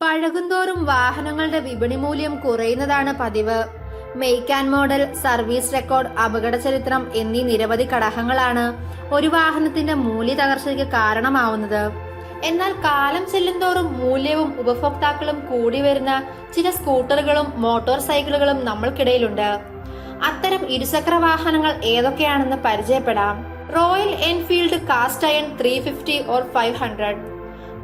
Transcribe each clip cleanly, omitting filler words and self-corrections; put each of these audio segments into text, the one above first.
പഴകുന്തോറും വാഹനങ്ങളുടെ വിപണി മൂല്യം കുറയുന്നതാണ് പതിവ്. Make and model, service record, അപകട ചരിത്രം എന്നീ നിരവധി ഘടകങ്ങളാണ് ഒരു വാഹനത്തിന്റെ മൂല്യ തകർച്ചയ്ക്ക് കാരണമാവുന്നത്. എന്നാൽ കാലം ചെല്ലുന്തോറും മൂല്യവും ഉപഭോക്താക്കളും കൂടി വരുന്ന ചില സ്കൂട്ടറുകളും മോട്ടോർ സൈക്കിളുകളും നമ്മൾക്കിടയിലുണ്ട്. അത്തരം ഇരുചക്ര വാഹനങ്ങൾ ഏതൊക്കെയാണെന്ന് പരിചയപ്പെടാം. Royal Enfield cast iron 350 or 500.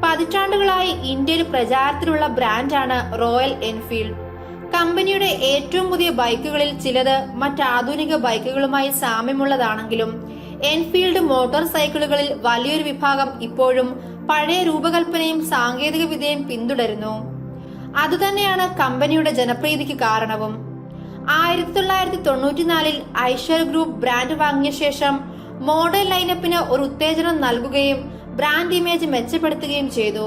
പതിറ്റാണ്ടുകളായി ഇന്ത്യയിൽ പ്രചാരത്തിലുള്ള ബ്രാൻഡാണ് റോയൽ എൻഫീൽഡ്. കമ്പനിയുടെ ഏറ്റവും പുതിയ ബൈക്കുകളിൽ ചിലത് മറ്റാധുനിക ബൈക്കുകളുമായി സാമ്യമുള്ളതാണെങ്കിലും എൻഫീൽഡ് മോട്ടോർ സൈക്കിളുകളിൽ വലിയൊരു വിഭാഗം ഇപ്പോഴും പഴയ രൂപകൽപ്പനയും സാങ്കേതിക വിദ്യയും പിന്തുടരുന്നു. അതുതന്നെയാണ് കമ്പനിയുടെ ജനപ്രീതിക്ക് കാരണവും. 1994 ഐഷർ ഗ്രൂപ്പ് ബ്രാൻഡ് വാങ്ങിയ ശേഷം മോഡൽ ലൈനപ്പിന് ഒരു ഉത്തേജനം നൽകുകയും ബ്രാൻഡ് ഇമേജ് മെച്ചപ്പെടുത്തുകയും ചെയ്തു.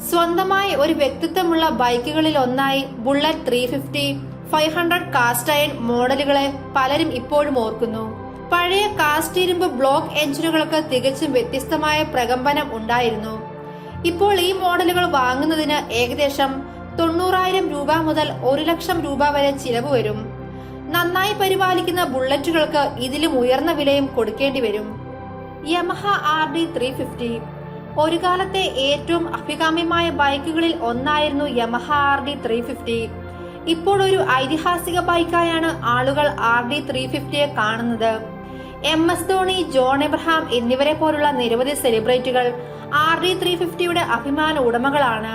സ്വന്തമായി ഒരു വ്യക്തിത്വമുള്ള ബൈക്കുകളിൽ ഒന്നായി ബുള്ളറ്റ് 350, 500 കാസ്റ്റ് അയൺ മോഡലുകളെ പലരും ഇപ്പോഴും ഓർക്കുന്നു. പഴയ കാസ്റ്റ് ഇരുമ്പ് ബ്ലോക്ക് എഞ്ചിനുകൾക്ക് തികച്ചും വ്യത്യസ്തമായ പ്രകമ്പനം ഉണ്ടായിരുന്നു. ഇപ്പോൾ ഈ മോഡലുകൾ വാങ്ങുന്നതിന് ഏകദേശം 90,000 രൂപ മുതൽ 1 ലക്ഷം രൂപ വരെ ചിലവ് വരും. നന്നായി പരിപാലിക്കുന്ന ബുള്ളറ്റുകൾക്ക് ഇതിലും ഉയർന്ന വിലയും കൊടുക്കേണ്ടി വരും. യമഹ RD 350 ഒരു കാലത്തെ ഏറ്റവും അഭികാമ്യമായ ബൈക്കുകളിൽ ഒന്നായിരുന്നു യമഹ RD 350. ഇപ്പോൾ ഒരു ഐതിഹാസിക ബൈക്കായാണ് ആളുകൾ RD 350യെ കാണുന്നത്. MS ധോണി, ജോൺ എബ്രഹാം എന്നിവരെ പോലുള്ള നിരവധി സെലിബ്രിറ്റികൾ RD 350യുടെ അഭിമാന ഉടമകളാണ്.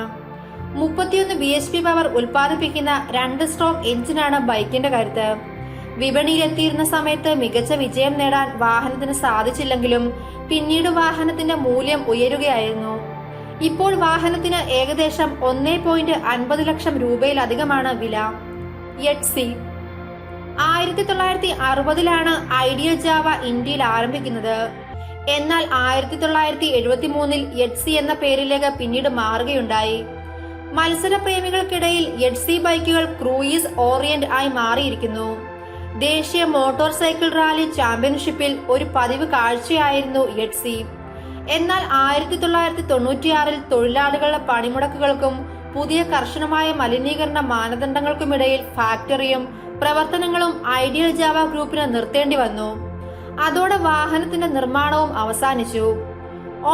31 bhp പവർ ഉൽപ്പാദിപ്പിക്കുന്ന 2 സ്ട്രോക്ക് എഞ്ചിനാണ് ബൈക്കിന്റെ കരുത്ത്. വിപണിയിലെത്തിയിരുന്ന സമയത്ത് മികച്ച വിജയം നേടാൻ വാഹനത്തിന് സാധിച്ചില്ലെങ്കിലും പിന്നീട് വാഹനത്തിന്റെ മൂല്യം ഉയരുകയായിരുന്നു. ഇപ്പോൾ വാഹനത്തിന് ഏകദേശം 1.50 ലക്ഷം രൂപയിലധികമാണ് വില. എഡ്സി 1960-ലാണ് ഐഡിയ ജാവ ഇന്ത്യയിൽ ആരംഭിക്കുന്നത്. എന്നാൽ 1973 എഡ്സി എന്ന പേരിലേക്ക് പിന്നീട് മാറുകയുണ്ടായി. മത്സരപ്രേമികൾക്കിടയിൽ എഡ്സി ബൈക്കുകൾ ക്രൂയിസ് ഓറിയന്റ് ആയി മാറിയിരിക്കുന്നു. ദേശീയ മോട്ടോർ സൈക്കിൾ റാലി ചാമ്പ്യൻഷിപ്പിൽ ഒരു പതിവ് കാഴ്ചയായിരുന്നു എഡ്സി. എന്നാൽ 1996 തൊഴിലാളികളുടെ പണിമുടക്കുകൾക്കും പുതിയ കർശനമായ മലിനീകരണ മാനദണ്ഡങ്ങൾക്കുമിടയിൽ ഫാക്ടറിയും പ്രവർത്തനങ്ങളും ഐഡിയൽ ജാവ ഗ്രൂപ്പിന് നിർത്തേണ്ടി വന്നു. അതോടെ വാഹനത്തിന്റെ നിർമ്മാണവും അവസാനിച്ചു.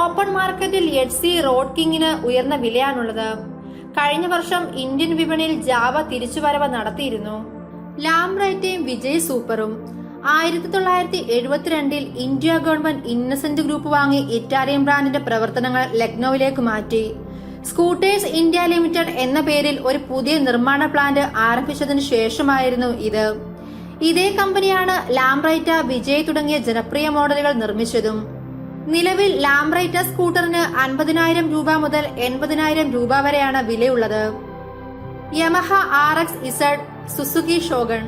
ഓപ്പൺ മാർക്കറ്റിൽ എഡ്സി റോഡ് കിങ്ങിന് ഉയർന്ന വിലയാണുള്ളത്. കഴിഞ്ഞ വർഷം ഇന്ത്യൻ വിപണിയിൽ ജാവ തിരിച്ചുവരവ് നടത്തിയിരുന്നു. ലാംബ്രൈറ്റയും വിജയ് സൂപ്പറും 1972 ഇന്ത്യ ഗവൺമെന്റ് ഇന്നസെന്റ് ഗ്രൂപ്പ് വാങ്ങി ഇറ്റാലിയൻ ബ്രാൻഡിന്റെ പ്രവർത്തനങ്ങൾ ലക്നൌവിലേക്ക് മാറ്റി. സ്കൂട്ടേഴ്സ് ഇന്ത്യ ലിമിറ്റഡ് എന്ന പേരിൽ ഒരു പുതിയ നിർമ്മാണ പ്ലാന്റ് ആരംഭിച്ചതിനു ശേഷമായിരുന്നു ഇത്. ഇതേ കമ്പനിയാണ് ലാംബ്രൈറ്റ, വിജയ് തുടങ്ങിയ ജനപ്രിയ മോഡലുകൾ നിർമ്മിച്ചതും. നിലവിൽ ലാംബ്രൈറ്റ സ്കൂട്ടറിന് 50,000 രൂപ മുതൽ 80,000 രൂപ വരെയാണ് വിലയുള്ളത്. യമഹ RXZ, സുസുക്കി ഷോഗൺ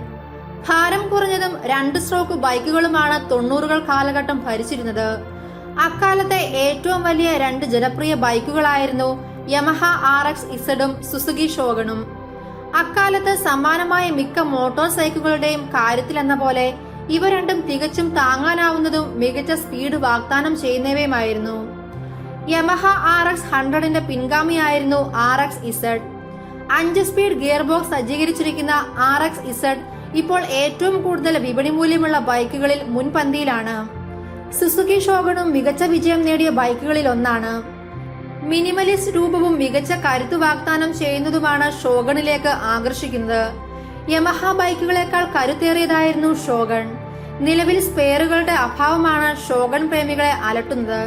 ഭാരം കുറഞ്ഞതും 2 സ്ട്രോക്ക് ബൈക്കുകളുമാണ് 90കൾ കാലഘട്ടം ഭരിച്ചിരുന്നത്. അക്കാലത്തെ ഏറ്റവും വലിയ 2 ജനപ്രിയ ബൈക്കുകളായിരുന്നു യമഹ RXZ-ഉം സുസുക്കി ഷോഗണും. അക്കാലത്ത് സമാനമായ മിക്ക മോട്ടോർ സൈക്കിളുകളുടെയും കാര്യത്തിലെന്ന പോലെ ഇവ രണ്ടും തികച്ചും താങ്ങാനാവുന്നതും മികച്ച സ്പീഡ് വാഗ്ദാനം ചെയ്യുന്നവയുമായിരുന്നു. യമഹ RX100ന്റെ പിൻഗാമിയായിരുന്നു RXZ. 5 സ്പീഡ് ഗിയർ ബോക്സ് സജ്ജീകരിച്ചിരിക്കുന്ന RXZ ഇപ്പോൾ ഏറ്റവും കൂടുതൽ വിപണി മൂല്യമുള്ള ബൈക്കുകളിൽ മുൻപന്തിയിലാണ്. സുസുക്കി ഷോഗണും മികച്ച വിജയം നേടിയ ബൈക്കുകളിൽ ഒന്നാണ്. മിനിമലിസ്റ്റ് രൂപവും മികച്ച കരുത്ത് വാഗ്ദാനം ചെയ്യുന്നതുമാണ് ഷോഗണിലേക്ക് ആകർഷിക്കുന്നത്. യമഹ ബൈക്കുകളെക്കാൾ കരുത്തേറിയതായിരുന്നു ഷോഗൺ. നിലവിൽ സ്പെയറുകളുടെ അഭാവമാണ് ഷോഗൺ പ്രേമികളെ അലട്ടുന്നത്.